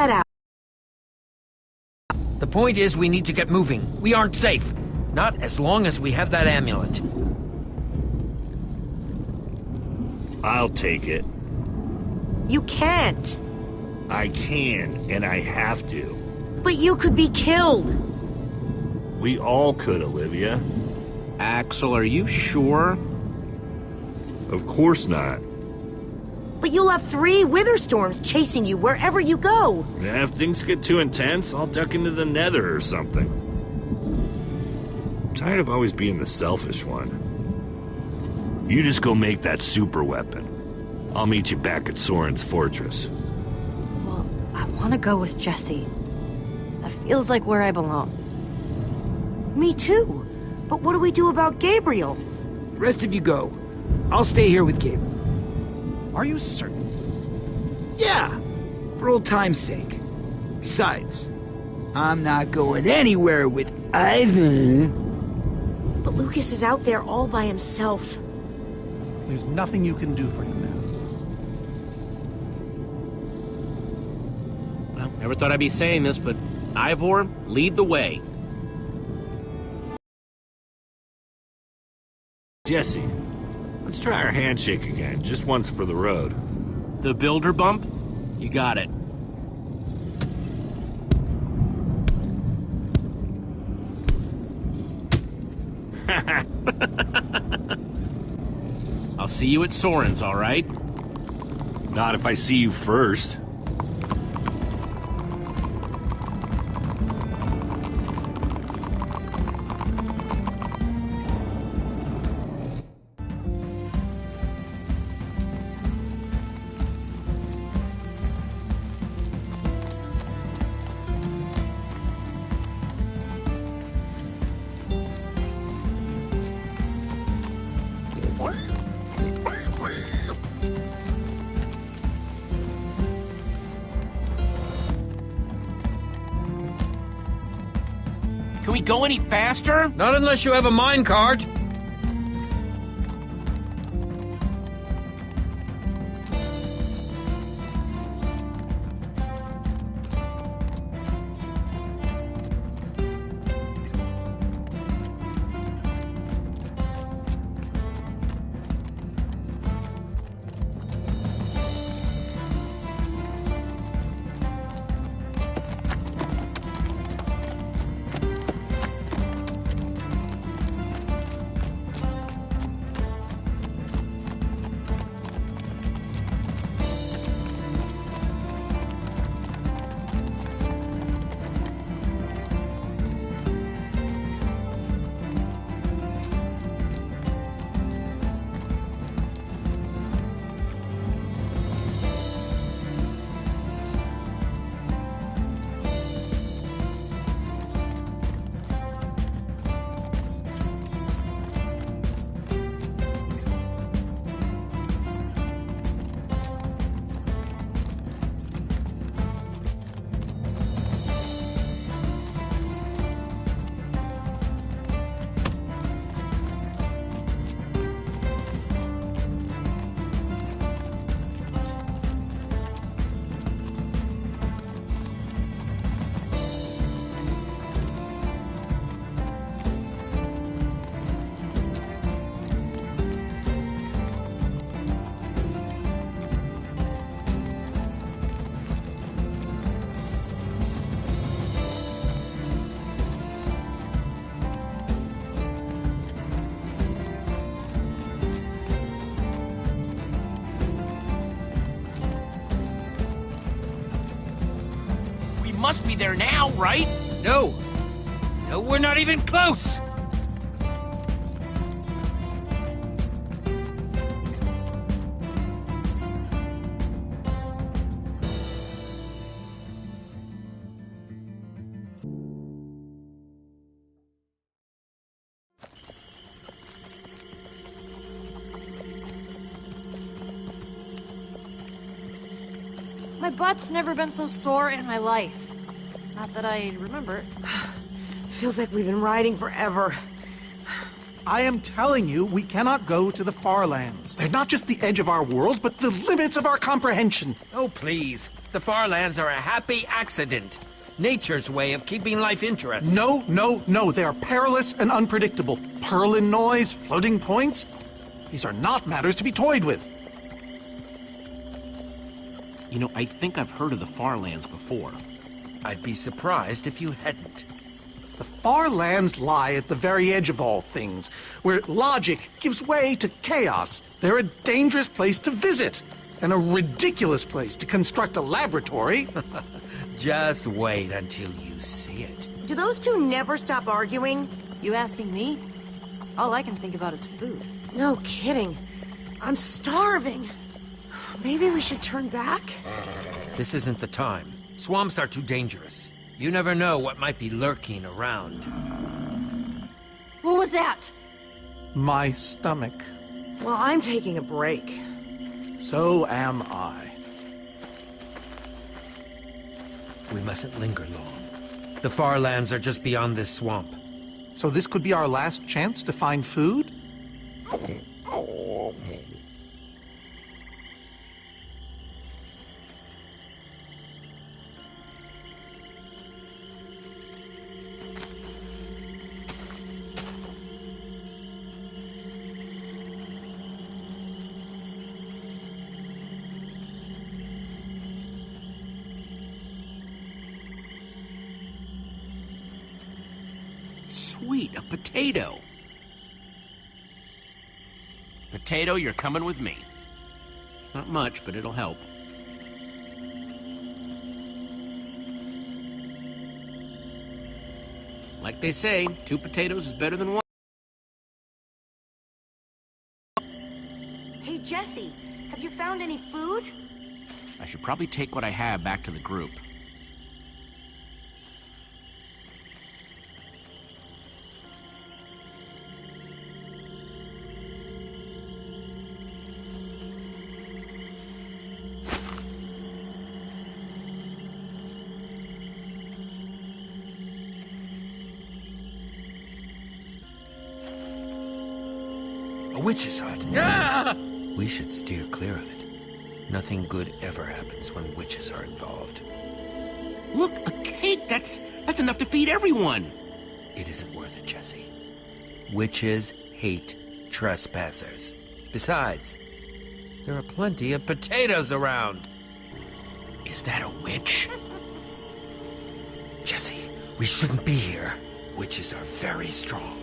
that out. The point is we need to get moving. We aren't safe. Not as long as we have that amulet. I'll take it. You can't. I can, and I have to. But you could be killed. We all could, Olivia. Axel, are you sure? Of course not. But you'll have 3 wither storms chasing you wherever you go. And if things get too intense, I'll duck into the nether or something. I'm tired of always being the selfish one. You just go make that super weapon. I'll meet you back at Soren's fortress. Well, I want to go with Jesse. That feels like where I belong. Me too. But what do we do about Gabriel? The rest of you go. I'll stay here with Gabriel. Are you certain? Yeah, for old time's sake. Besides, I'm not going anywhere with Ivan. But Lucas is out there all by himself. There's nothing you can do for him now. Well, never thought I'd be saying this, but Ivor, lead the way. Jesse, let's try our handshake again, just once for the road. The builder bump? You got it. I'll see you at Soren's, all right? Not if I see you first. Can we go any faster? Not unless you have a minecart. Must be there now, right? No. No, we're not even close. My butt's never been so sore in my life. Not that I remember. Feels like we've been riding forever. I am telling you, we cannot go to the far lands. They're not just the edge of our world, but the limits of our comprehension. Oh, please. The far lands are a happy accident. Nature's way of keeping life interesting. No, no, no. They are perilous and unpredictable. Purlin noise, floating points. These are not matters to be toyed with. You know, I think I've heard of the far lands before. I'd be surprised if you hadn't. The far lands lie at the very edge of all things, where logic gives way to chaos. They're a dangerous place to visit, and a ridiculous place to construct a laboratory. Just wait until you see it. Do those two never stop arguing? You asking me? All I can think about is food. No kidding. I'm starving. Maybe we should turn back? This isn't the time. Swamps are too dangerous. You never know what might be lurking around. What was that? My stomach. Well, I'm taking a break. So am I. We mustn't linger long. The far lands are just beyond this swamp. So this could be our last chance to find food? Sweet, a potato. Potato, you're coming with me. It's not much, but it'll help. Like they say, 2 potatoes is better than 1. Hey, Jesse, have you found any food? I should probably take what I have back to the group. A witch's hut. Ah! We should steer clear of it. Nothing good ever happens when witches are involved. Look, a cake! That's enough to feed everyone! It isn't worth it, Jesse. Witches hate trespassers. Besides, there are plenty of potatoes around. Is that a witch? Jesse, we shouldn't be here. Witches are very strong.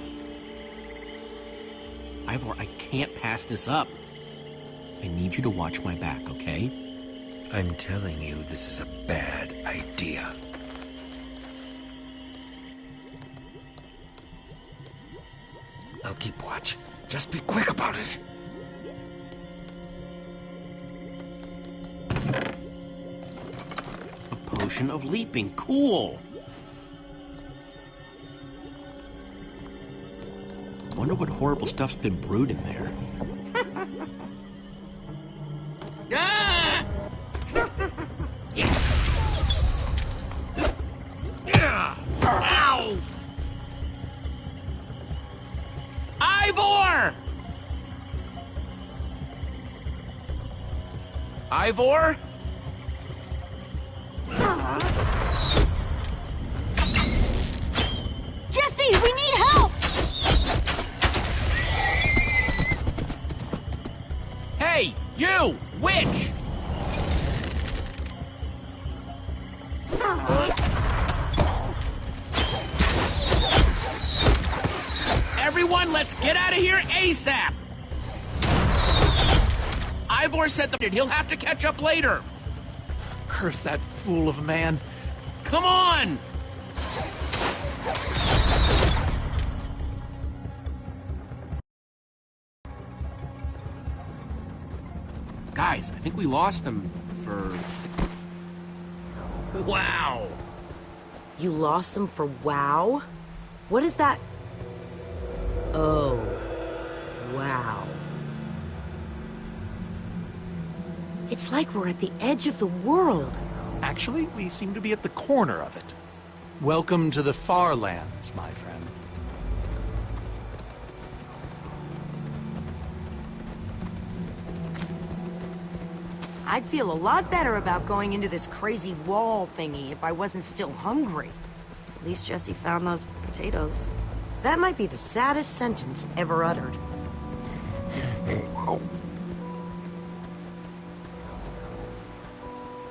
Ivor, I can't pass this up. I need you to watch my back, okay? I'm telling you, this is a bad idea. I'll keep watch. Just be quick about it. A potion of leaping. Cool. Wonder what horrible stuff's been brewed in there. Ah! Yeah! Ow! Ivor! Ivor? Jesse, we need help! Hey, you! Witch! Everyone, let's get out of here ASAP! Ivor said that he'll have to catch up later. Curse that fool of a man. Come on! Guys, I think we lost them for... Wow! You lost them for WoW? What is that? Oh, wow. It's like we're at the edge of the world. Actually, we seem to be at the corner of it. Welcome to the far lands, my friend. I'd feel a lot better about going into this crazy wall thingy if I wasn't still hungry. At least Jesse found those potatoes. That might be the saddest sentence ever uttered.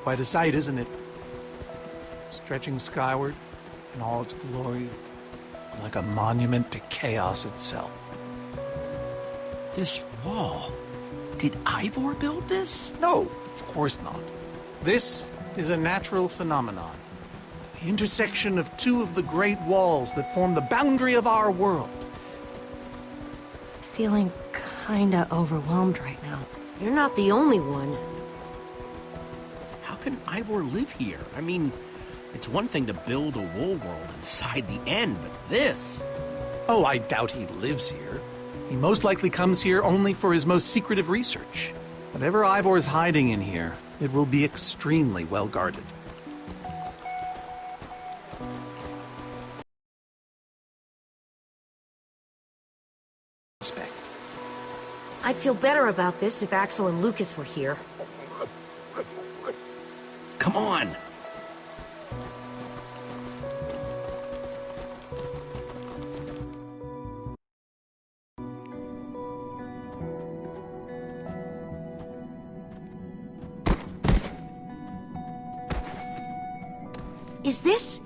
Quite a sight, isn't it? Stretching skyward in all its glory, like a monument to chaos itself. This wall. Did Ivor build this? No, of course not. This is a natural phenomenon. The intersection of two of the great walls that form the boundary of our world. Feeling kinda overwhelmed right now. You're not the only one. How can Ivor live here? I mean, it's one thing to build a wool world inside the end, but this... Oh, I doubt he lives here. He most likely comes here only for his most secretive research. Whatever Ivor's hiding in here, it will be extremely well guarded. I'd feel better about this if Axel and Lucas were here. Come on! Is this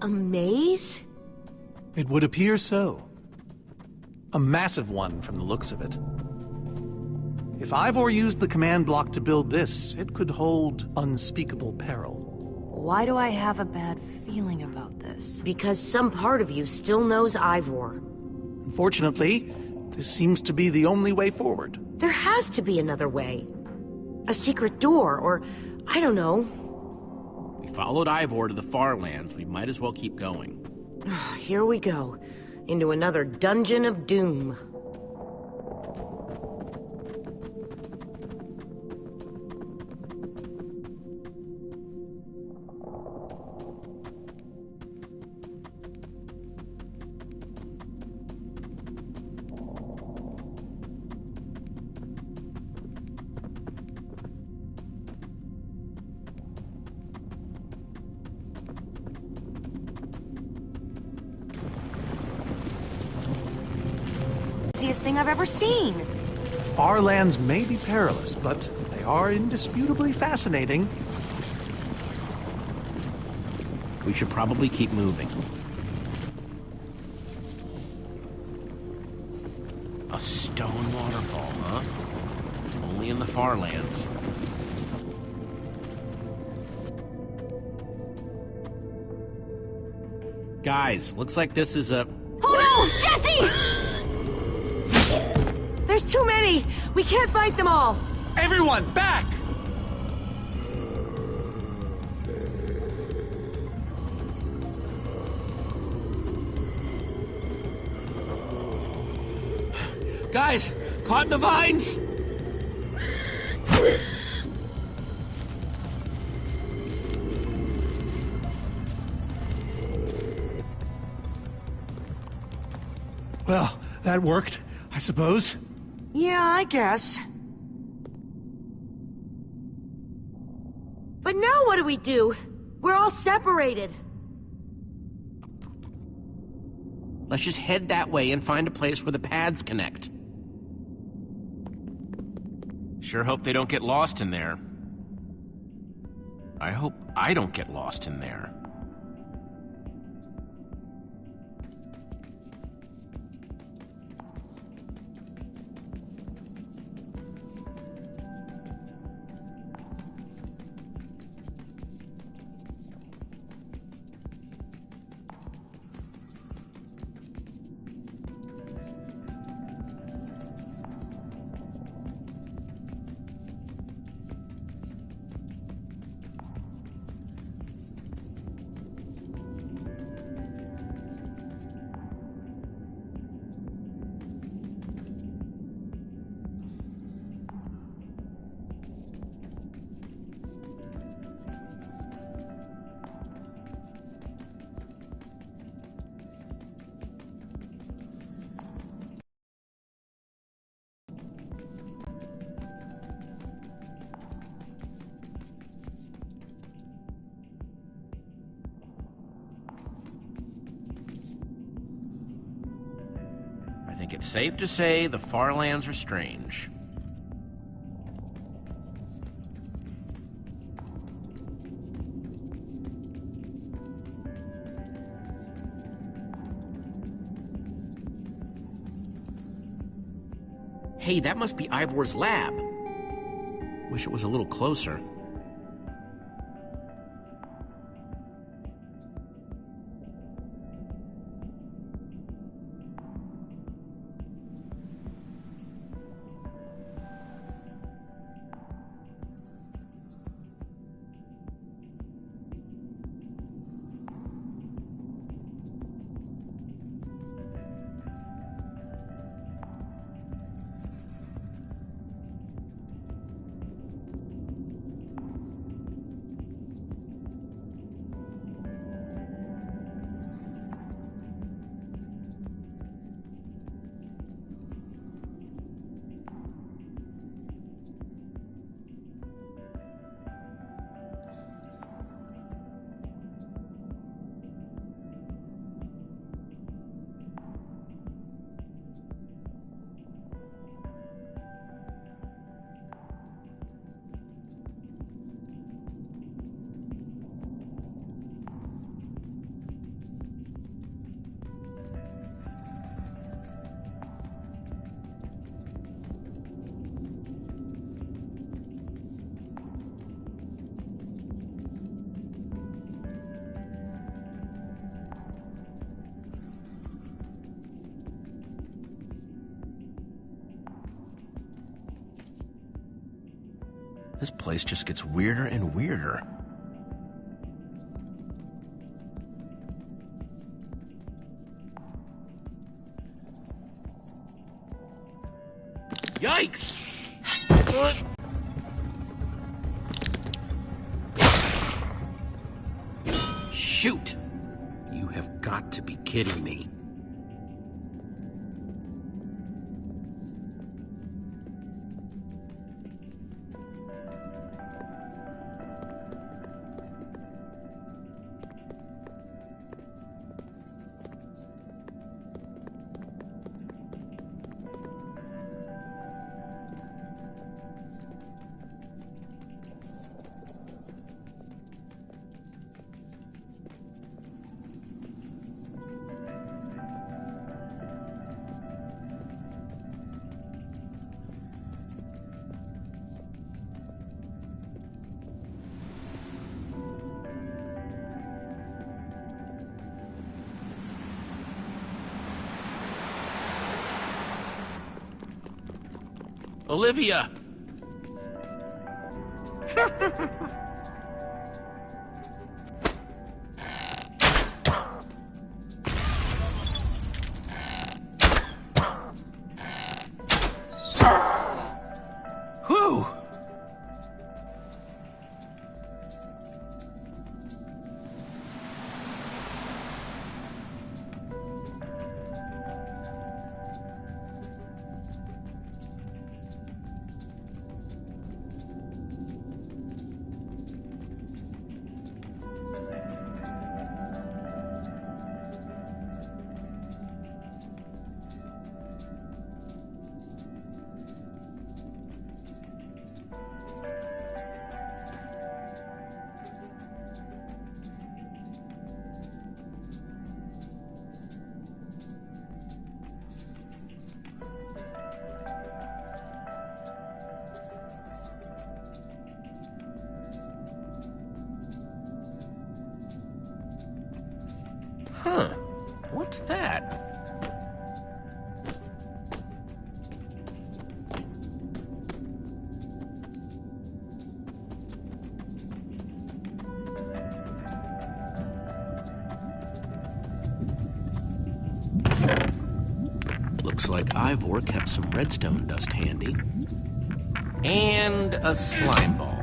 a maze? It would appear so. A massive one from the looks of it. If Ivor used the command block to build this, it could hold unspeakable peril. Why do I have a bad feeling about this? Because some part of you still knows Ivor. Unfortunately, this seems to be the only way forward. There has to be another way. A secret door, or I don't know. We followed Ivor to the far lands. We might as well keep going. Here we go. Into another dungeon of doom. Craziest thing I've ever seen. The far lands may be perilous, but they are indisputably fascinating. We should probably keep moving. A stone waterfall, huh? Only in the far lands. Guys, looks like this is a... Oh no! Jesse! There's too many! We can't fight them all! Everyone, back! Guys, caught in the vines! Well, that worked, I suppose. Yeah, I guess. But now what do we do? We're all separated. Let's just head that way and find a place where the paths connect. Sure hope they don't get lost in there. I hope I don't get lost in there. think it's safe to say the far lands are strange. Hey, that must be Ivor's lab. Wish it was a little closer. This place just gets weirder and weirder. Yikes! Shoot! You have got to be kidding me. Olivia! Whew! Huh. What's that? Looks like Ivor kept some redstone dust handy. And a slime ball.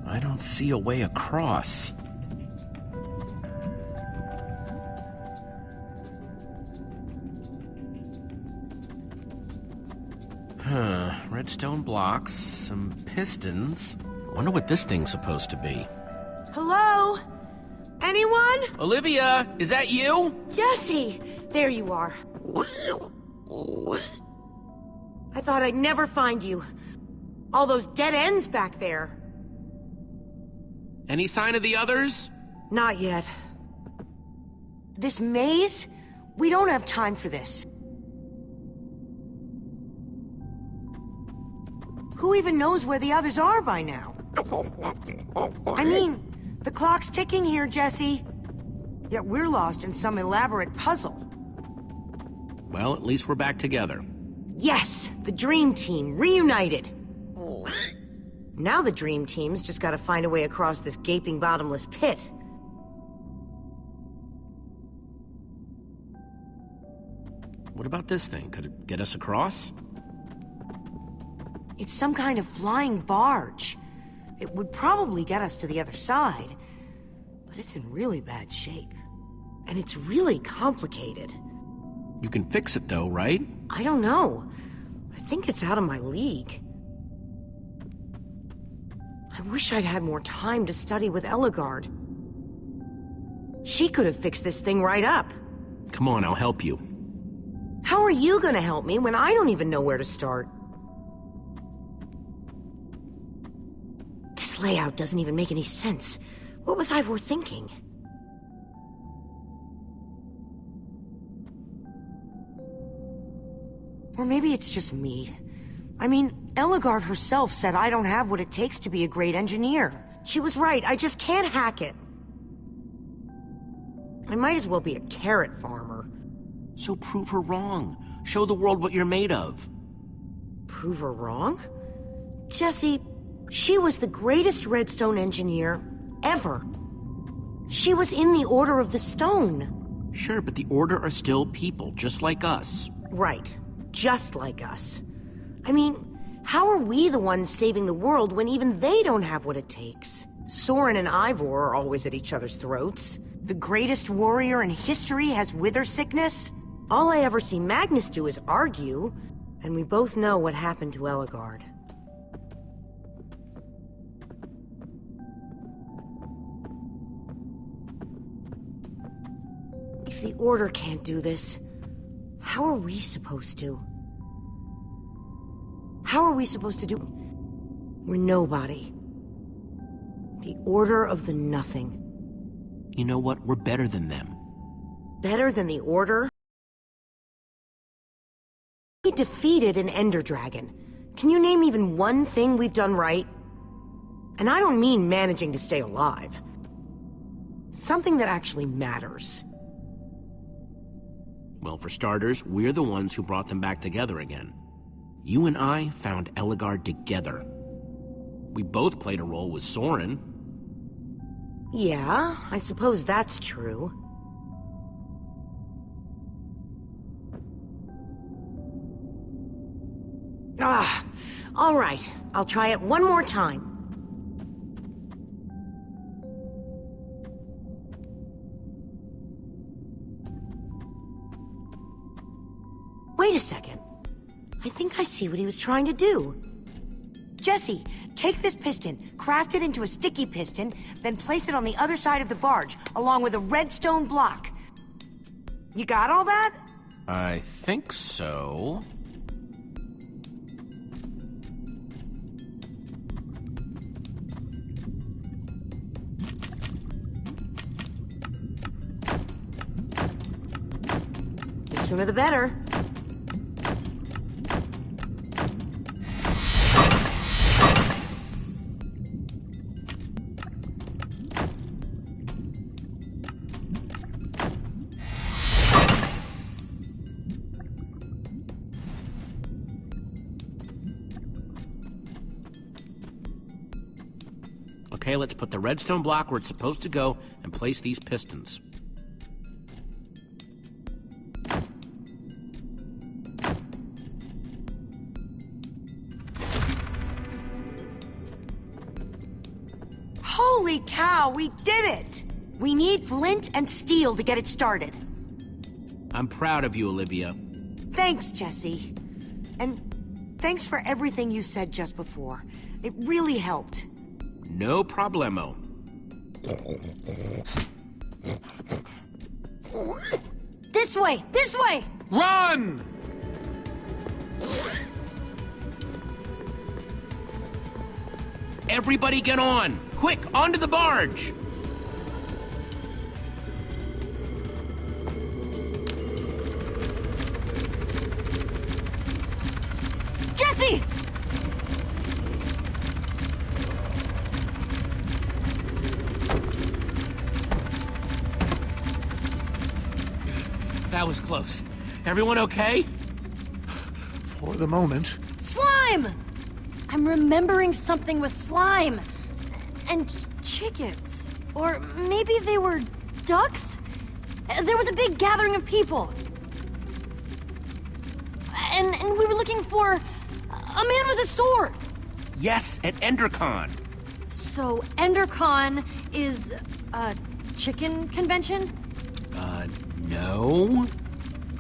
I don't see a way across. Redstone blocks, some pistons. Wonder what this thing's supposed to be. Hello? Anyone? Olivia, is that you? Jesse! There you are. I thought I'd never find you. All those dead ends back there. Any sign of the others? Not yet. This maze? We don't have time for this. Who even knows where the others are by now? I mean, the clock's ticking here, Jesse. Yet we're lost in some elaborate puzzle. Well, at least we're back together. Yes, the Dream Team, reunited. Now the Dream Team's just gotta find a way across this gaping bottomless pit. What about this thing? Could it get us across? It's some kind of flying barge. It would probably get us to the other side. But it's in really bad shape. And it's really complicated. You can fix it though, right? I don't know. I think it's out of my league. I wish I'd had more time to study with Ellegaard. She could have fixed this thing right up. Come on, I'll help you. How are you gonna help me when I don't even know where to start? This layout doesn't even make any sense. What was Ivor thinking? Or maybe it's just me. I mean, Ellegaard herself said I don't have what it takes to be a great engineer. She was right, I just can't hack it. I might as well be a carrot farmer. So prove her wrong. Show the world what you're made of. Prove her wrong? Jesse, she was the greatest redstone engineer ever. She was in the Order of the Stone. Sure, but the Order are still people, just like us. Right, just like us. I mean, how are we the ones saving the world when even they don't have what it takes? Soren and Ivor are always at each other's throats. The greatest warrior in history has wither sickness. All I ever see Magnus do is argue, and we both know what happened to Ellegaard. If the Order can't do this, how are we supposed to? How are we supposed to do? We're nobody. The Order of the Nothing. You know what? We're better than them. Better than the Order? We defeated an Ender Dragon. Can you name even one thing we've done right? And I don't mean managing to stay alive. Something that actually matters. Well, for starters, we're the ones who brought them back together again. You and I found Ellegaard together. We both played a role with Soren. Yeah, I suppose that's true. All right. I'll try it one more time. Wait a second. I think I see what he was trying to do. Jesse, take this piston, craft it into a sticky piston, then place it on the other side of the barge, along with a redstone block. You got all that? I think so. The sooner the better. Okay, let's put the redstone block where it's supposed to go and place these pistons. Holy cow, we did it! We need flint and steel to get it started. I'm proud of you, Olivia. Thanks, Jesse. And Thanks for everything you said just before. It really helped. No problemo. This way! This way! Run! Everybody get on! Quick, onto the barge! Jesse! That was close. Everyone okay? For the moment. Slime! I'm remembering something with slime. And chickens. Or maybe they were ducks? There was a big gathering of people. And we were looking for a man with a sword. Yes, at EnderCon. So EnderCon is a chicken convention? No?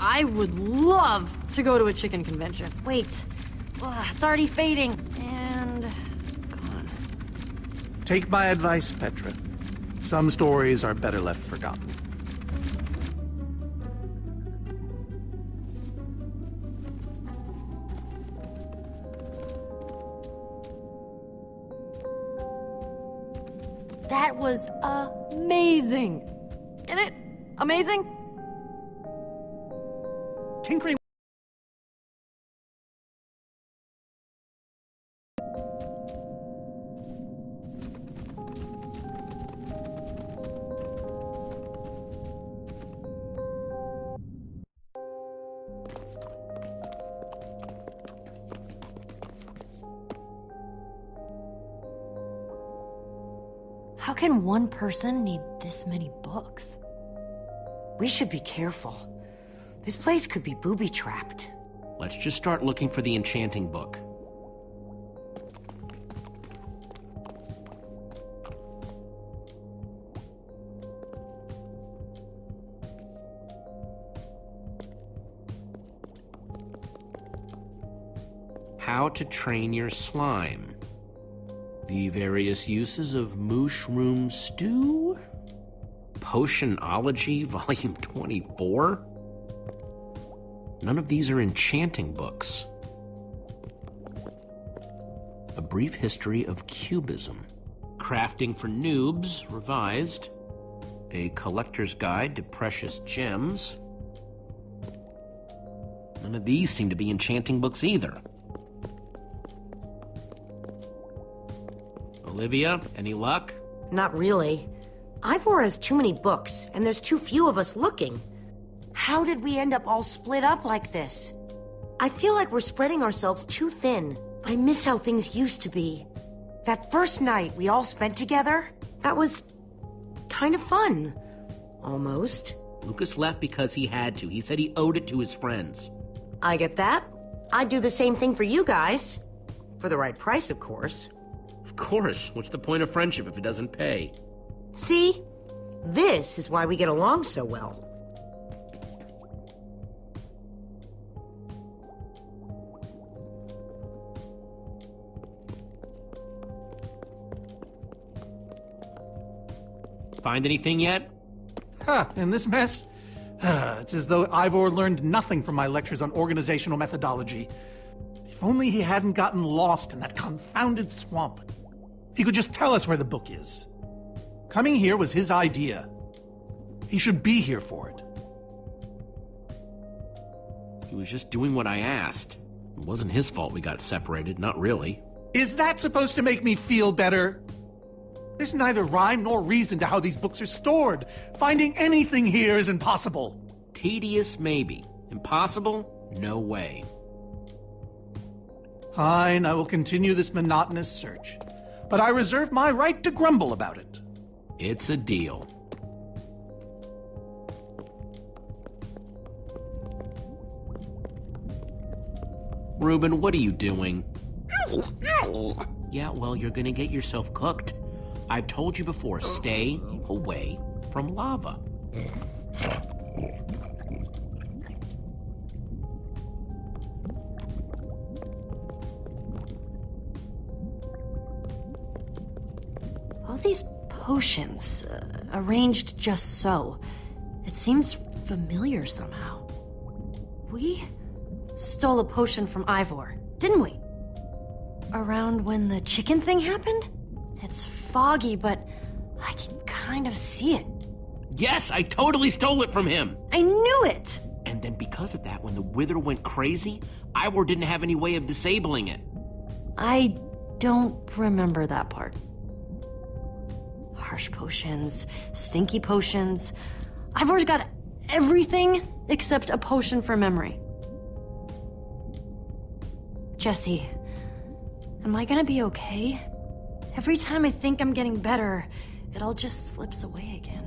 I would love to go to a chicken convention. Wait, it's already fading and gone. Take my advice, Petra. Some stories are better left forgotten. That was amazing. Get it? Amazing? Tinkering. How can one person need this many books? We should be careful. This place could be booby-trapped. Let's just start looking for the enchanting book. How to train your slime. The various uses of mushroom stew? Potionology, volume 24? None of these are enchanting books. A Brief History of Cubism. Crafting for Noobs, revised. A Collector's Guide to Precious Gems. None of these seem to be enchanting books either. Olivia, any luck? Not really. Ivor has too many books, and there's too few of us looking. How did we end up all split up like this? I feel like we're spreading ourselves too thin. I miss how things used to be. That first night we all spent together, that was kind of fun. Almost. Lucas left because he had to. He said he owed it to his friends. I get that. I'd do the same thing for you guys. For the right price, of course. Of course. What's the point of friendship if it doesn't pay? See? This is why we get along so well. Find anything yet? In this mess? It's as though Ivor learned nothing from my lectures on organizational methodology. If only he hadn't gotten lost in that confounded swamp. He could just tell us where the book is. Coming here was his idea. He should be here for it. He was just doing what I asked. It wasn't his fault we got separated, not really. Is that supposed to make me feel better? There's neither rhyme nor reason to how these books are stored. Finding anything here is impossible. Tedious, maybe. Impossible? No way. Fine, I will continue this monotonous search. But I reserve my right to grumble about it. It's a deal. Reuben, what are you doing? Yeah, well, you're gonna get yourself cooked. I've told you before, stay away from lava. these potions, arranged just so. It seems familiar somehow. We stole a potion from Ivor, didn't we? Around when the chicken thing happened? It's foggy, but I can kind of see it. Yes, I totally stole it from him. I knew it! And then because of that, when the Wither went crazy, Ivor didn't have any way of disabling it. I don't remember that part. Harsh potions, stinky potions. Ivor's got everything except a potion for memory. Jesse, am I gonna be okay? Every time I think I'm getting better, it all just slips away again.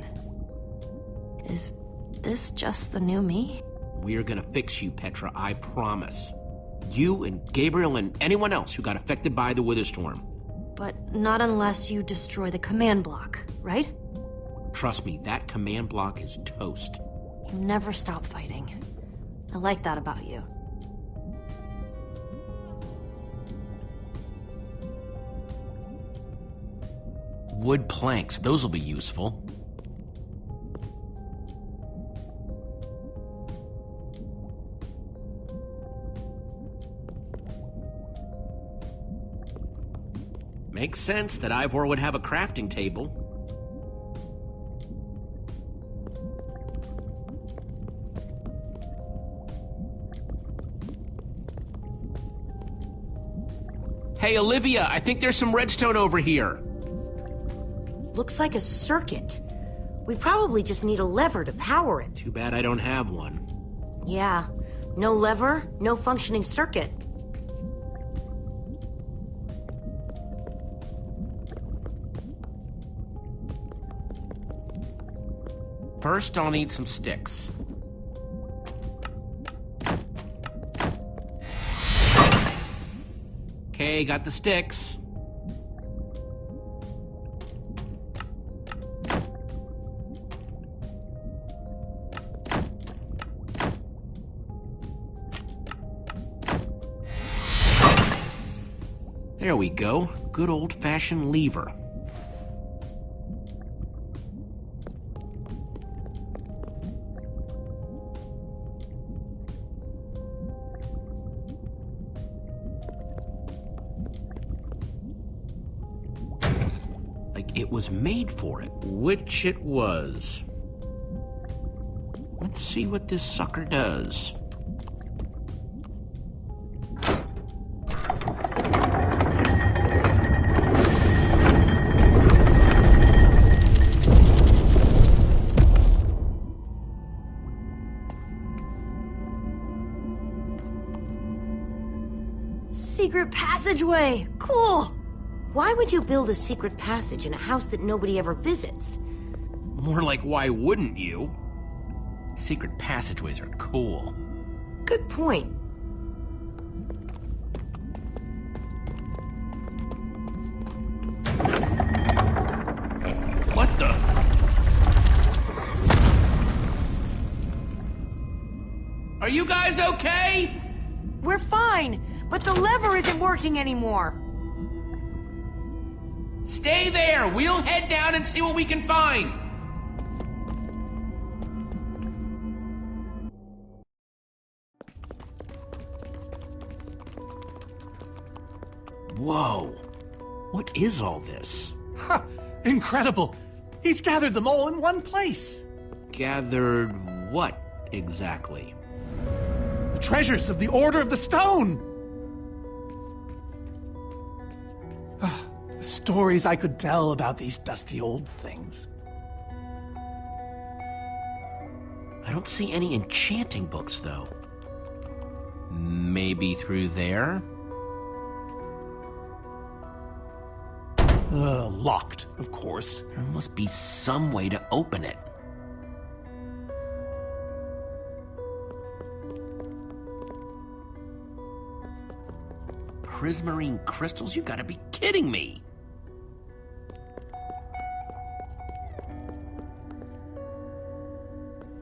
Is this just the new me? We're gonna fix you, Petra, I promise. You and Gabriel and anyone else who got affected by the Wither Storm. But not unless you destroy the command block, right? Trust me, that command block is toast. You never stop fighting. I like that about you. Wood planks, those will be useful. Makes sense that Ivor would have a crafting table. Hey, Olivia, I think there's some redstone over here. Looks like a circuit. We probably just need a lever to power it. Too bad I don't have one. Yeah, no lever, no functioning circuit. First, I'll need some sticks. Okay, got the sticks. There we go. Good old-fashioned lever. Like it was made for it, which it was. Let's see what this sucker does. Secret passageway! Cool! Why would you build a secret passage in a house that nobody ever visits? More like, why wouldn't you? Secret passageways are cool. Good point. What the? Are you guys okay? We're fine, but the lever isn't working anymore. Stay there! We'll head down and see what we can find! Whoa! What is all this? Ha! Incredible! He's gathered them all in one place. Gathered what, exactly? The treasures of the Order of the Stone! The stories I could tell about these dusty old things. I don't see any enchanting books, though. Maybe through there? Locked, of course. There must be some way to open it. Prismarine crystals? You gotta be kidding me!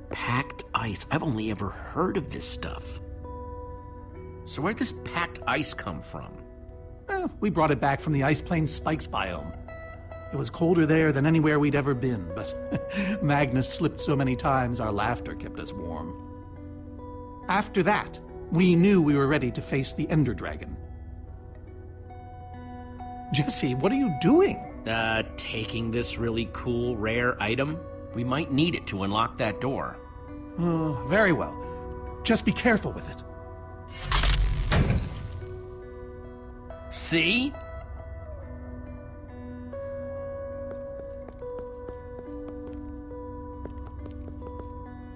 Packed ice. I've only ever heard of this stuff. So where'd this packed ice come from? We brought it back from the Ice Plains Spikes biome. It was colder there than anywhere we'd ever been, but Magnus slipped so many times our laughter kept us warm. After that, we knew we were ready to face the Ender Dragon. Jesse, what are you doing? Taking this really cool, rare item. We might need it to unlock that door. Oh, very well. Just be careful with it. See?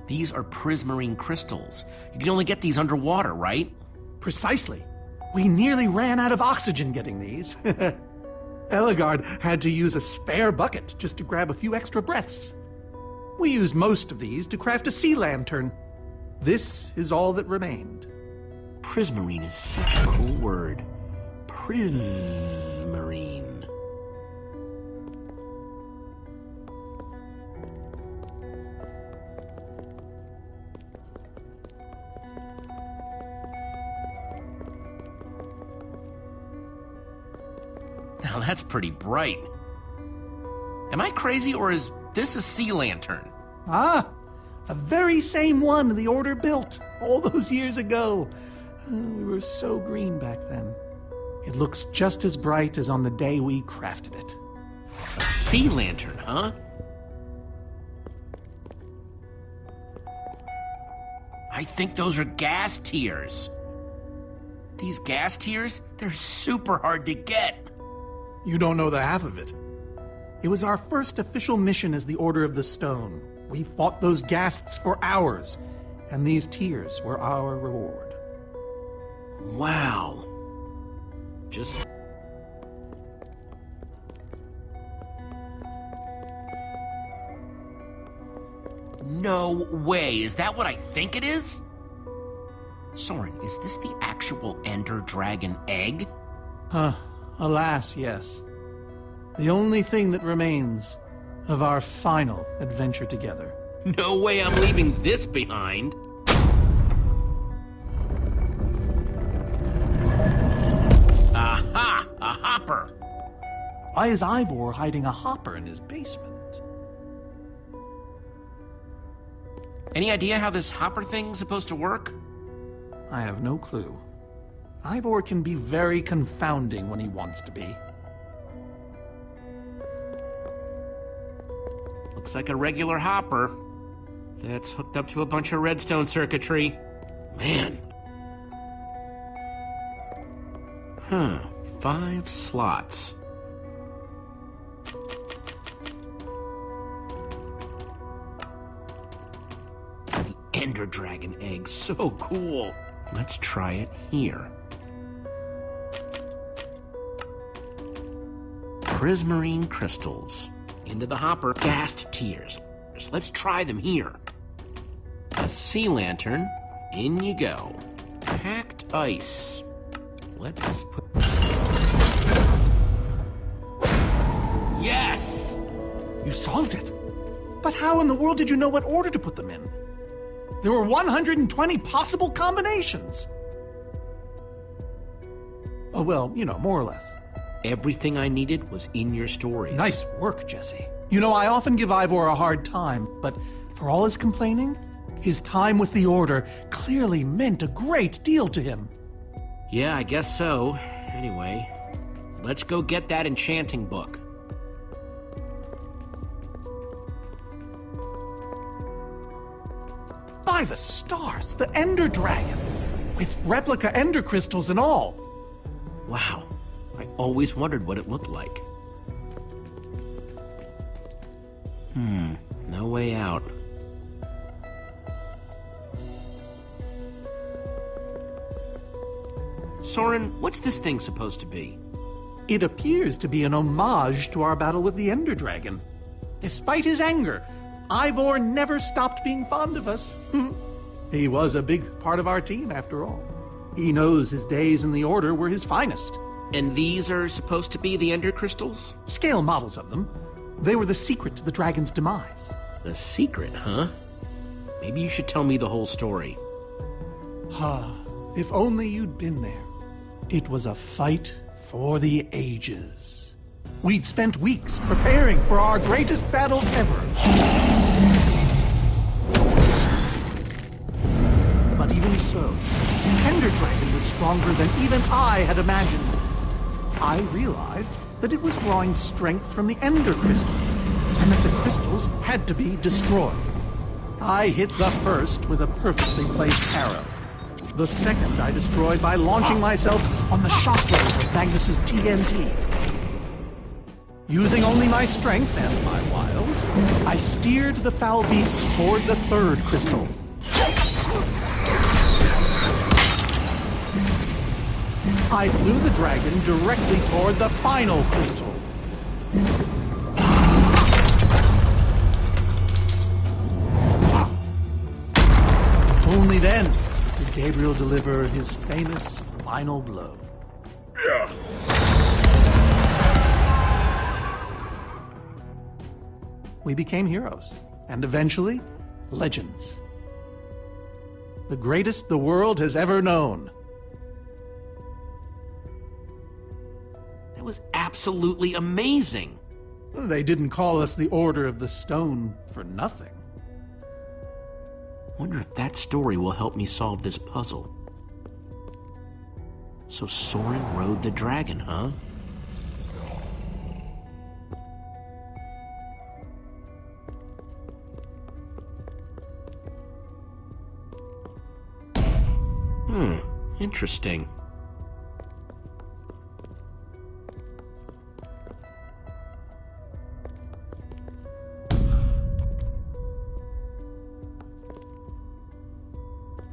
These are prismarine crystals. You can only get these underwater, right? Precisely. We nearly ran out of oxygen getting these. Eligard had to use a spare bucket just to grab a few extra breaths. We used most of these to craft a sea lantern. This is all that remained. Prismarine is such a cool word. Prismarine. Now that's pretty bright. Am I crazy, or is this a sea lantern? Ah, the very same one the Order built all those years ago. We were so green back then. It looks just as bright as on the day we crafted it. A sea lantern, huh? I think those are gas tiers. These gas tiers, they're super hard to get. You don't know the half of it. It was our first official mission as the Order of the Stone. We fought those ghasts for hours, and these tears were our reward. Wow. Just... No way. Is that what I think it is? Soren, is this the actual Ender Dragon egg? Alas, yes. The only thing that remains of our final adventure together. No way I'm leaving this behind. Aha! A hopper! Why is Ivor hiding a hopper in his basement? Any idea how this hopper thing's supposed to work? I have no clue. Ivor can be very confounding when he wants to be. Looks like a regular hopper. That's hooked up to a bunch of redstone circuitry. Man. 5 slots. The Ender Dragon egg, so cool. Let's try it here. Prismarine crystals. Into the hopper. Ghast tears. Let's try them here. A sea lantern. In you go. Packed ice. Let's put... Yes! You solved it. But how in the world did you know what order to put them in? There were 120 possible combinations. Oh, well, you know, more or less. Everything I needed was in your stories. Nice work, Jesse. You know, I often give Ivor a hard time, but for all his complaining, his time with the Order clearly meant a great deal to him. Yeah, I guess so. Anyway, let's go get that enchanting book. By the stars, the Ender Dragon, with replica Ender crystals and all. Wow, I always wondered what it looked like. No way out. Soren, what's this thing supposed to be? It appears to be an homage to our battle with the Ender Dragon. Despite his anger, Ivor never stopped being fond of us. He was a big part of our team, after all. He knows his days in the Order were his finest. And these are supposed to be the Ender crystals? Scale models of them. They were the secret to the dragon's demise. The secret, huh? Maybe you should tell me the whole story. If only you'd been there. It was a fight for the ages. We'd spent weeks preparing for our greatest battle ever. But even so, the Ender Dragon was stronger than even I had imagined. I realized that it was drawing strength from the Ender crystals, and that the crystals had to be destroyed. I hit the first with a perfectly placed arrow. The second I destroyed by launching myself on the shockwave of Magnus's TNT. Using only my strength and my wiles, I steered the foul beast toward the third crystal. I flew the dragon directly toward the final crystal. Only then did Gabriel deliver his famous final blow. Yeah. We became heroes, and eventually, legends. The greatest the world has ever known. That was absolutely amazing. They didn't call us the Order of the Stone for nothing. Wonder if that story will help me solve this puzzle. So Soren rode the dragon, huh? Interesting.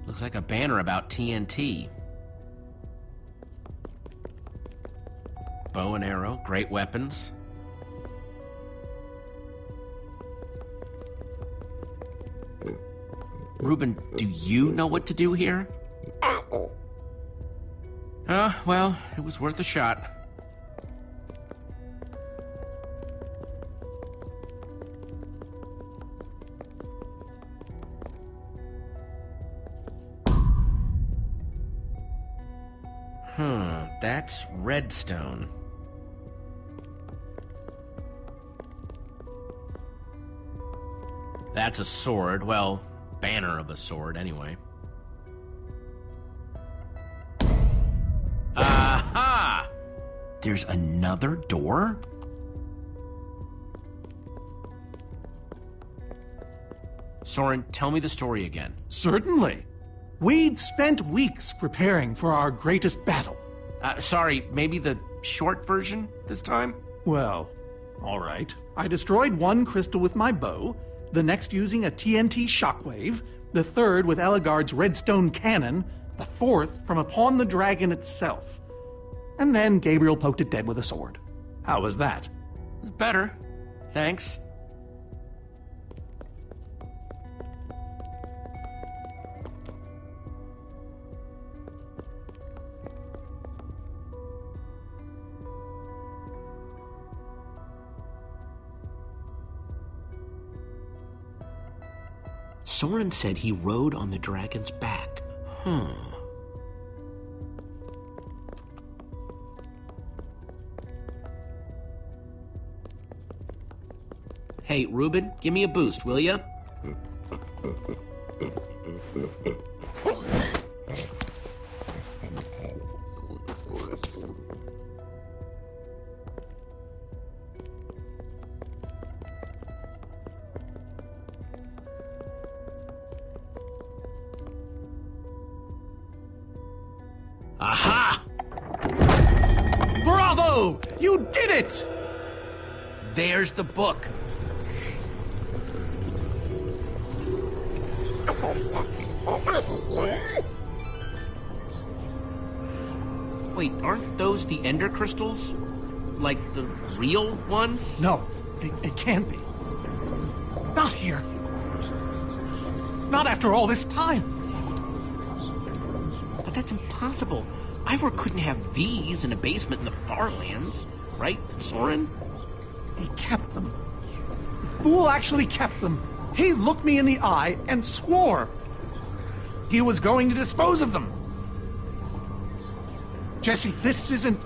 Looks like a banner about TNT. Bow and arrow, great weapons. Reuben, do you know what to do here? Well, it was worth a shot. That's redstone. That's a sword. Well, banner of a sword, anyway. Aha! There's another door? Soren, tell me the story again. Certainly. We'd spent weeks preparing for our greatest battle. Sorry, maybe the short version this time? Well, all right. I destroyed one crystal with my bow, the next using a TNT shockwave, the third with Ellegaard's redstone cannon, the fourth from upon the dragon itself. And then Gabriel poked it dead with a sword. How was that? Better. Thanks. Soren said he rode on the dragon's back. Hey, Reuben, give me a boost, will ya? Aha! Bravo! You did it! There's the book. Wait, aren't those the Ender crystals? Like the real ones? No, it can't be. Not here. Not after all this time. But that's impossible. Ivor couldn't have these in a basement in the far lands, right, Soren? He kept them. The fool actually kept them. He looked me in the eye and swore he was going to dispose of them. Jesse, this isn't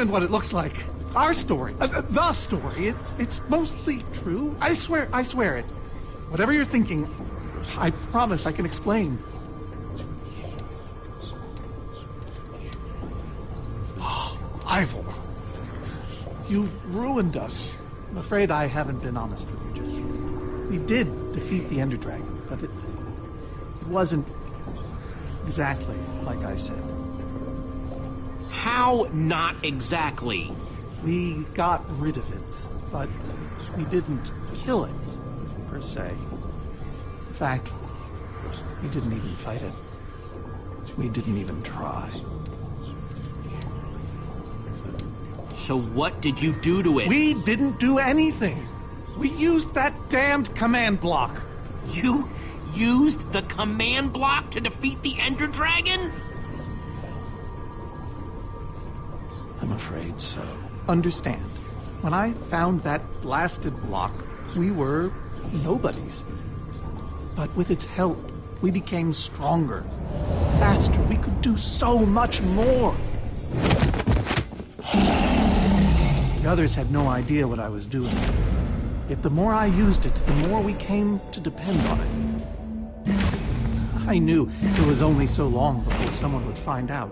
what it looks like. our story, the story, it's mostly true. I swear it. Whatever you're thinking, I promise I can explain. Oh, Ivor, you've ruined us. I'm afraid I haven't been honest with you, Jesse. We did defeat the Ender Dragon, but it wasn't exactly like I said. How not exactly? We got rid of it, but we didn't kill it, per se. In fact, we didn't even fight it. We didn't even try. So what did you do to it? We didn't do anything. We used that damned command block. You used the command block to defeat the Ender Dragon? I'm afraid so. Understand, when I found that blasted block, we were nobodies. But with its help, we became stronger, faster. We could do so much more. The others had no idea what I was doing. Yet the more I used it, the more we came to depend on it. I knew it was only so long before someone would find out.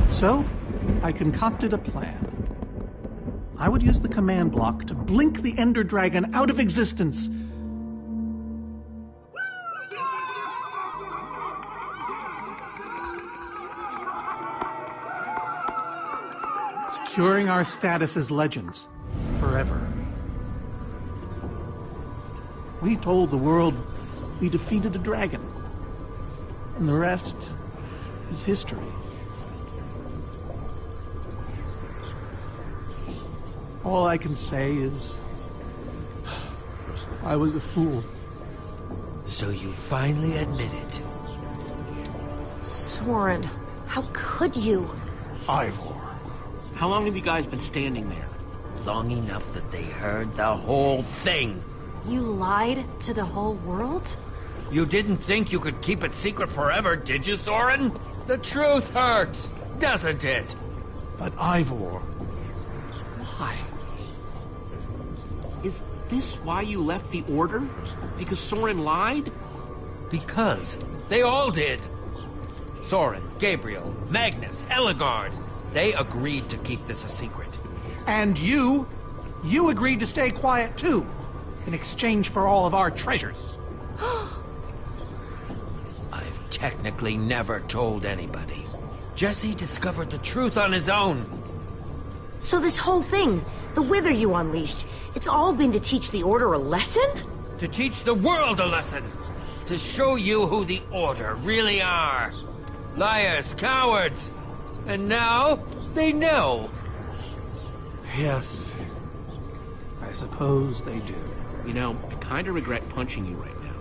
So, I concocted a plan. I would use the command block to blink the Ender Dragon out of existence. Securing our status as legends forever. We told the world we defeated a dragon, and the rest is history. All I can say is, I was a fool. So you finally admit it. Soren, how could you? Ivor. How long have you guys been standing there? Long enough that they heard the whole thing. You lied to the whole world? You didn't think you could keep it secret forever, did you, Soren? The truth hurts, doesn't it? But Ivor, why? Is this why you left the Order? Because Soren lied? Because they all did. Soren, Gabriel, Magnus, Ellegaard. They agreed to keep this a secret. And you agreed to stay quiet too, in exchange for all of our treasures. I've technically never told anybody. Jesse discovered the truth on his own. So this whole thing, the Wither you unleashed, it's all been to teach the Order a lesson? To teach the world a lesson. To show you who the Order really are. Liars, cowards. And now, they know. Yes, I suppose they do. You know, I kind of regret punching you right now.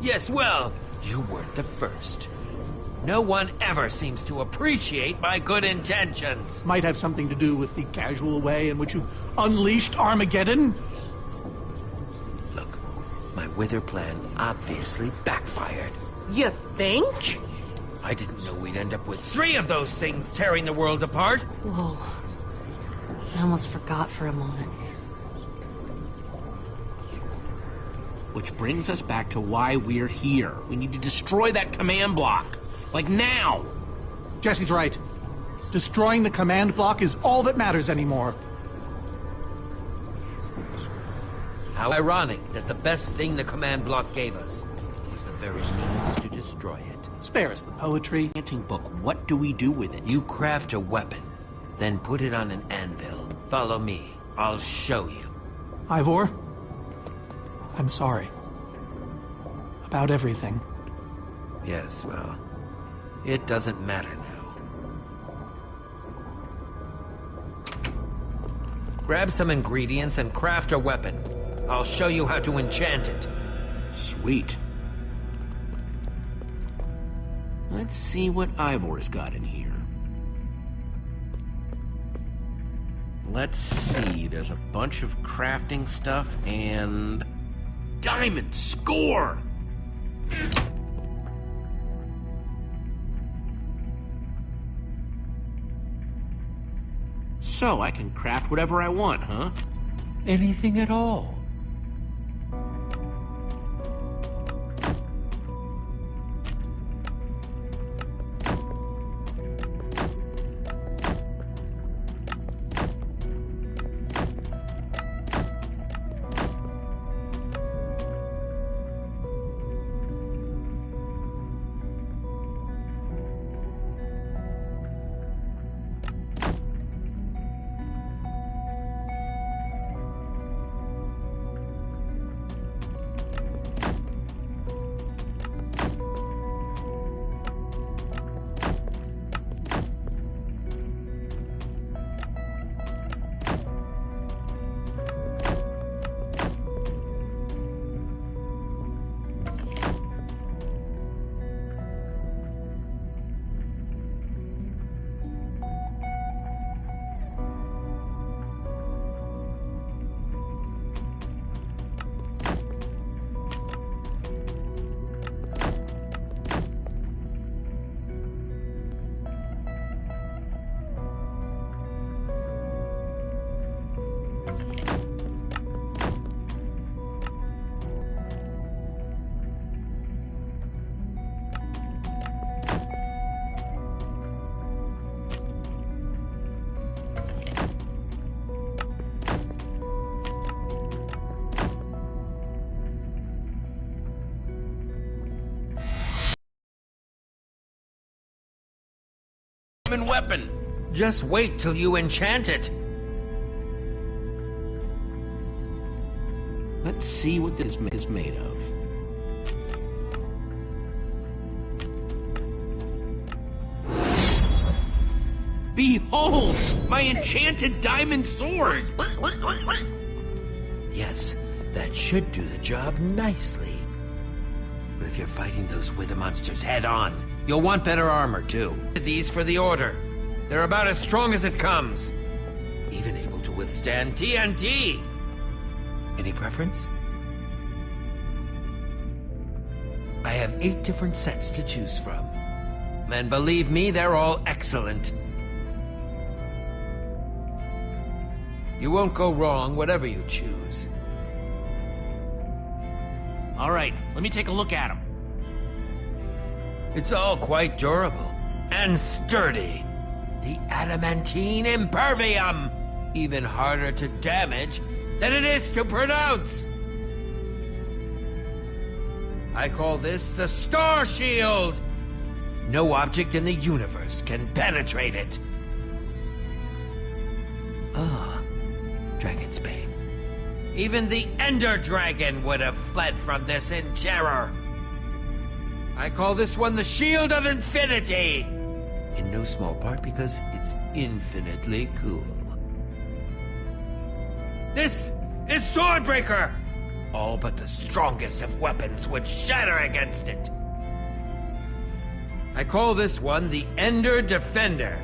Yes, well, you weren't the first. No one ever seems to appreciate my good intentions. Might have something to do with the casual way in which you've unleashed Armageddon. Look, my Wither plan obviously backfired. You think? I didn't know we'd end up with 3 of those things tearing the world apart. Whoa. I almost forgot for a moment. Which brings us back to why we're here. We need to destroy that command block. Like now! Jesse's right. Destroying the command block is all that matters anymore. How ironic that the best thing the command block gave us was the very means to destroy it. Spare us the poetry. Chanting book, what do we do with it? You craft a weapon, then put it on an anvil. Follow me. I'll show you. Ivor, I'm sorry. About everything. Yes, well, it doesn't matter now. Grab some ingredients and craft a weapon. I'll show you how to enchant it. Sweet. Let's see what Ivor's got in here. Let's see, there's a bunch of crafting stuff and... Diamond score! So I can craft whatever I want, huh? Anything at all. Weapon. Just wait till you enchant it. Let's see what this is made of. Behold, my enchanted diamond sword! Yes, that should do the job nicely. But if you're fighting those wither monsters head on, you'll want better armor, too. These for the Order. They're about as strong as it comes. Even able to withstand TNT. Any preference? I have 8 different sets to choose from. And believe me, they're all excellent. You won't go wrong, whatever you choose. All right, let me take a look at them. It's all quite durable and sturdy. The adamantine impervium, even harder to damage than it is to pronounce. I call this the Star Shield. No object in the universe can penetrate it. Ah, Dragon's Bane. Even the Ender Dragon would have fled from this in terror. I call this one the Shield of Infinity. In no small part because it's infinitely cool. This is Swordbreaker. All but the strongest of weapons would shatter against it. I call this one the Ender Defender.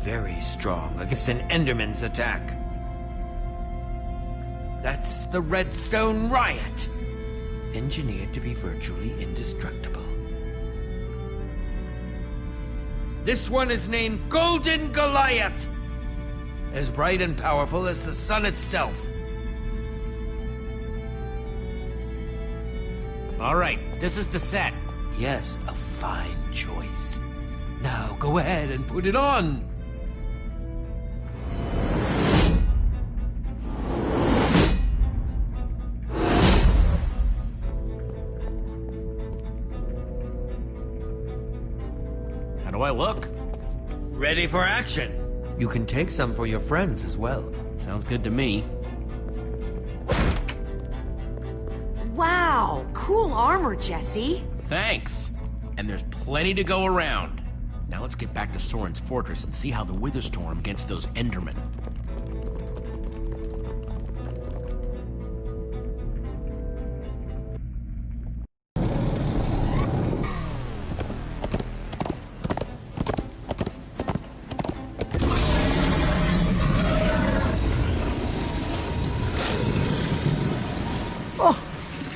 Very strong against an Enderman's attack. That's the Redstone Riot. Engineered to be virtually indestructible. This one is named Golden Goliath. As bright and powerful as the sun itself. All right, this is the set. Yes, a fine choice. Now go ahead and put it on. How do I look? Ready for action. You can take some for your friends as well. Sounds good to me. Wow, cool armor, Jesse. Thanks. And there's plenty to go around. Now let's get back to Soren's fortress and see how the Wither Storm against those Endermen.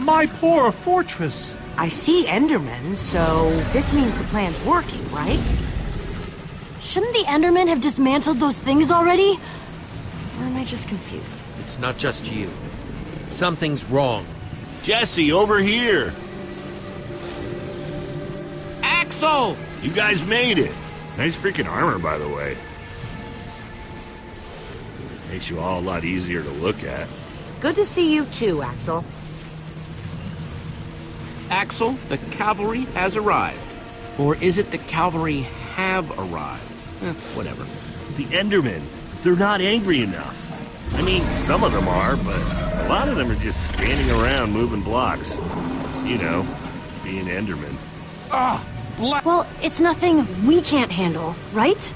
my poor fortress. I see Endermen, so this means the plan's working, right? Shouldn't the Endermen have dismantled those things already? Or am I just confused? It's not just you. Something's wrong. Jesse, over here! Axel! You guys made it! Nice freaking armor, by the way. Makes you all a lot easier to look at. Good to see you too, Axel. Axel, the cavalry has arrived. Or is it the cavalry have arrived? Whatever. The Endermen, they're not angry enough. I mean, some of them are, but a lot of them are just standing around moving blocks. You know, being Endermen. Well, it's nothing we can't handle, right?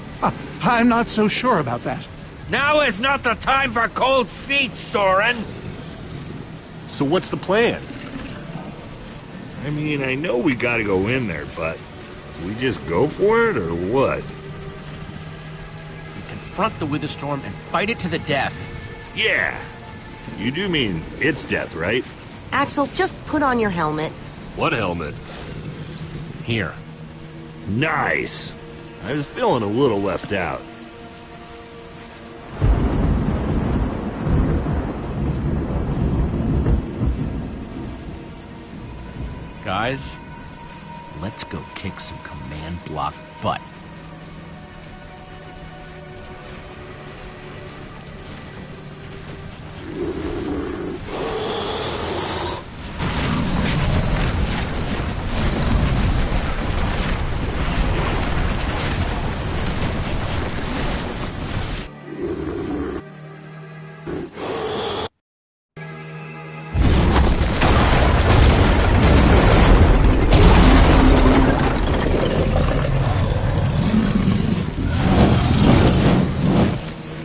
I'm not so sure about that. Now is not the time for cold feet, Soren! So what's the plan? I mean, I know we gotta go in there, but we just go for it, or what? We confront the Witherstorm and fight it to the death. Yeah! You do mean it's death, right? Axel, just put on your helmet. What helmet? Here. Nice! I was feeling a little left out. Guys, let's go kick some command block butt.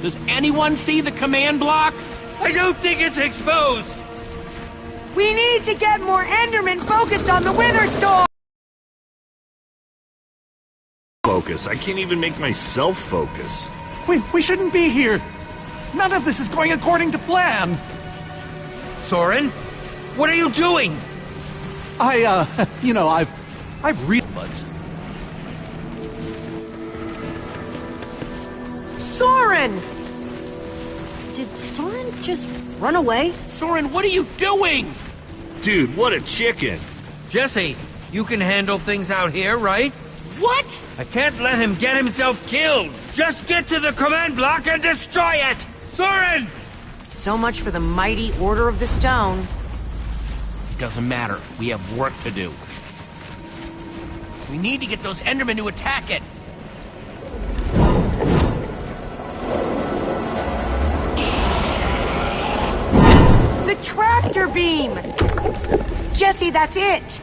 Does anyone see the command block? I don't think it's exposed! We need to get more Endermen focused on the Witherstorm! Focus. I can't even make myself focus. We shouldn't be here. None of this is going according to plan. Soren? What are you doing? I've read, but Soren! Did Soren just run away? Soren, what are you doing? Dude, what a chicken! Jesse, you can handle things out here, right? What? I can't let him get himself killed! Just get to the command block and destroy it! Soren! So much for the mighty Order of the Stone. It doesn't matter. We have work to do. We need to get those Endermen to attack it. The tractor beam! Jesse, that's it!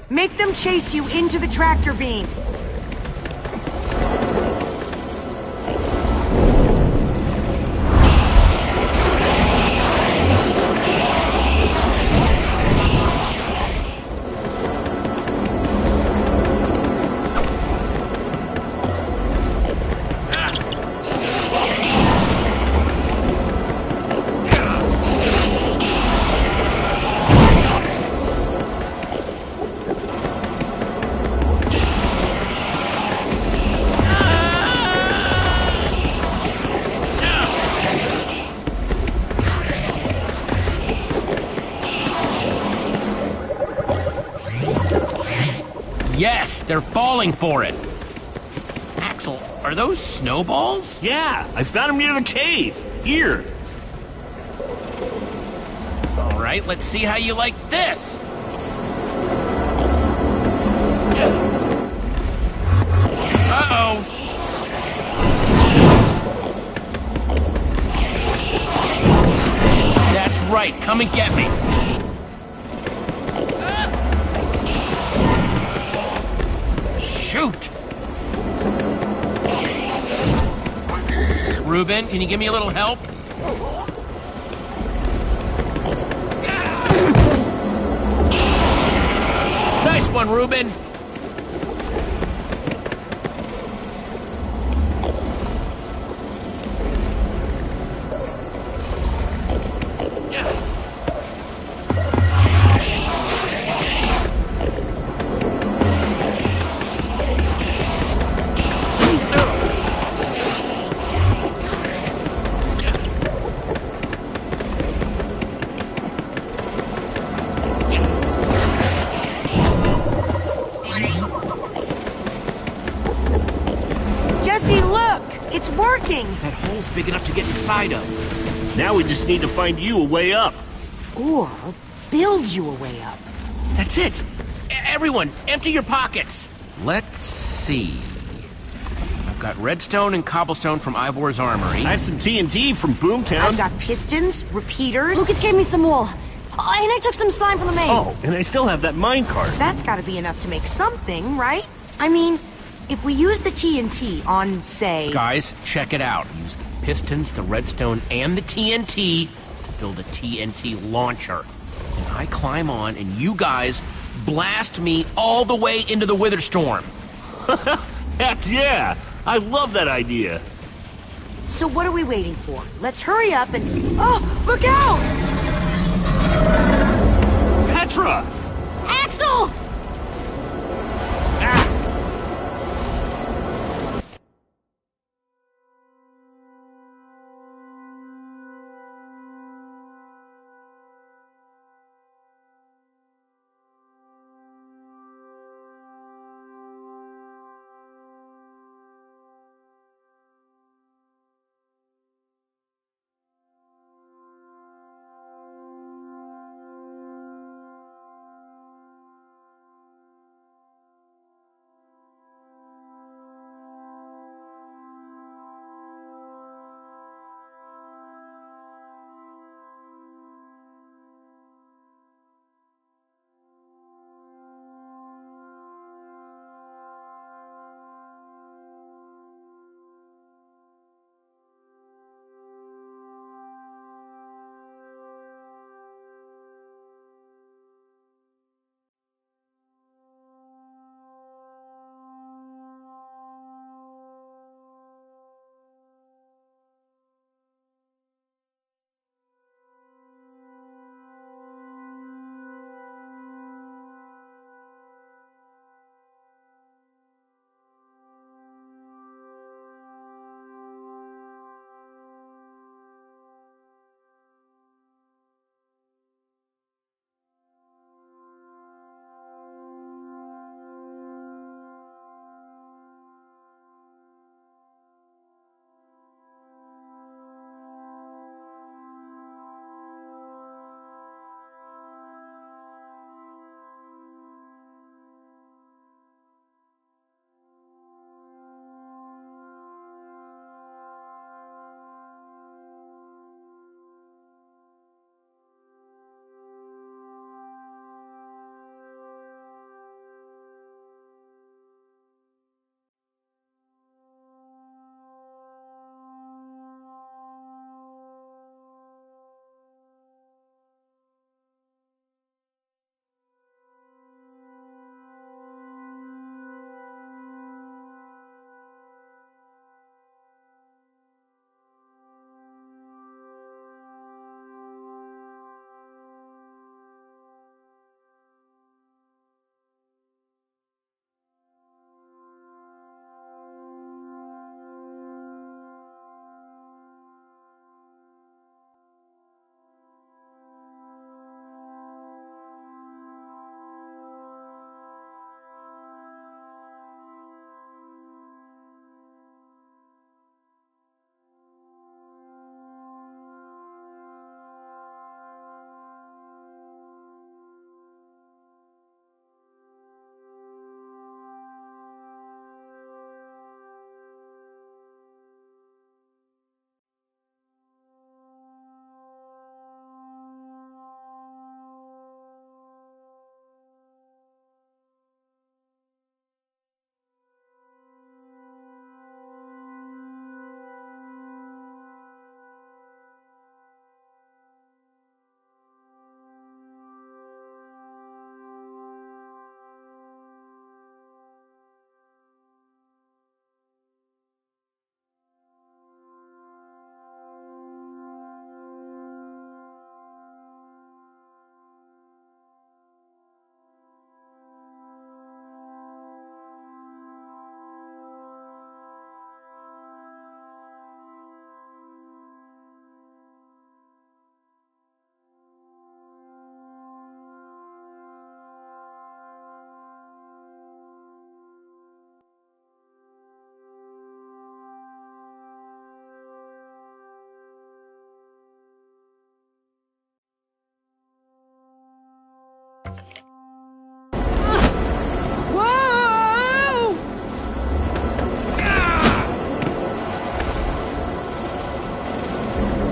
Make them chase you into the tractor beam. Yes, they're falling for it. Axel, are those snowballs? Yeah, I found them near the cave. Here. All right, let's see how you like this. Uh-oh. That's right, come and get me. Shoot! Ruben, can you give me a little help? Nice one, Ruben! That hole's big enough to get inside of. Now we just need to find you a way up. Or build you a way up. That's it. Everyone, empty your pockets. Let's see. I've got redstone and cobblestone from Ivor's armory. I have some TNT from Boomtown. I've got pistons, repeaters. Lucas gave me some wool. And I took some slime from the maze. Oh, and I still have that minecart. That's gotta be enough to make something, right? I mean, if we use the TNT on, say... Guys, check it out. Use the pistons, the redstone, and the TNT to build a TNT launcher. And I climb on, and you guys blast me all the way into the Wither Storm. Heck yeah! I love that idea. So what are we waiting for? Let's hurry up and... Oh, look out! Petra! Axel!